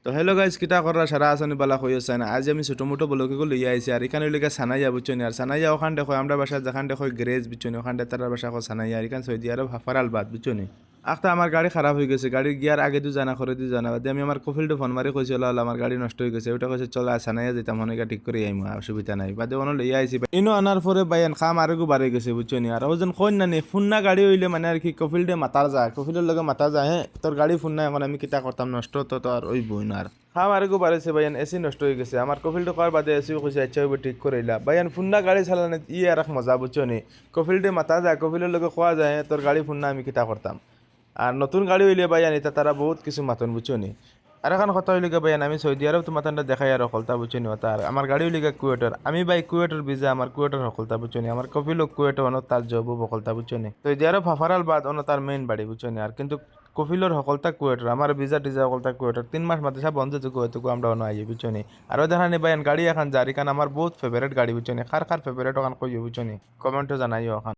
তো hello guys কিতা করা সারা আসনি বালা হয়ে আছে না আজ আমি ছোট মোটো বলকে লইয়া আইছি আর এখানে লেগে সানাইয়া বুঝছনি আর সানাইয়া ওখান দেখো আমরা বাসা যেখান দেখো গ্যারেজ বুঝছনি ওখান তার বাসা কো সানাইয়া আর এখান সৌদি আরব হাফারাল বাদ বুঝছনি আখতা আমার গাড়ি খারাপ হয়ে গেছে গাড়ির গিয়ার আগে তো জানা করে দি জানা বাদে আমি আমার কফিলটা ফোন মারি কইছিল আমার গাড়ি নষ্ট হয়ে গেছে ওটা কইছে চল সানাইয়া যেতাম অনেক ঠিক করে আইমু অসুবিধা নাই বাদে ওনো লইয়া আইছি ইনো আনার পরে বাইন খাম আরেগু বাড়ে গেছে বুঝছনি আর ওজন কই না নি ফুন্না গাড়ি হইলে মানে আর কি কফিলটে মাতার যায় কফিলের লগে মাতা যায় হ্যাঁ তোর গাড়ি ফুন্না এখন আমি কিতা করতাম নষ্ট তো আর ওই বই না আর হ্যাঁ আরেকও বাড়েছে ভাইয়ান এসি নষ্ট হয়ে গেছে আমার কফিলটা করার বাদে এসিও কইছে আচ্ছা ওইবার ঠিক করে এলা ভাইয়ান ফুন্না গাড়ি চালানে আর এক মজা বুঝছো নি কফিলটে মাতা যায় কফিলের লগে খোয়া যায় তোর গাড়ি ফুন্না আমি কিতা করতাম আর নতুন গাড়ি হইলে ভাইয়ান এটা তারা বহুত কিছু মাতন বুঝছো নি আর এখন কথা হইলে ভাইয়ান আমি সৌদি আরব তো মাতানটা দেখাই আর হকলতা বুঝছো নি তার আমার গাড়ি হইলে কুয়েটার আমি ভাই কুয়েটার ভিজা আমার কুয়েটার হকলতা বুঝছো নি আমার কফিলও কুয়েটার অন তার জব হকলতা বুঝছো নি তো সৌদি আরব হাফারাল বাদ অন তার মেইন বাড়ি বুঝছো নি আর কিন্তু কফিলর হকলতা কুয়েটার আমার ভিজা টিজা হকলতা কুয়েটার 3 মাস মাদ্রাসা বন্ধ থেকে হয়তো আমরা অন আইয়ে বুঝছো নি আর দেখা নি ভাইয়ান গাড়ি এখন জারি কান আমার বহুত ফেভারিট গাড়ি বুঝছো নি খার ফেভারিট ওখান কইও বুঝছো নি কমেন্টে জানাইও এখন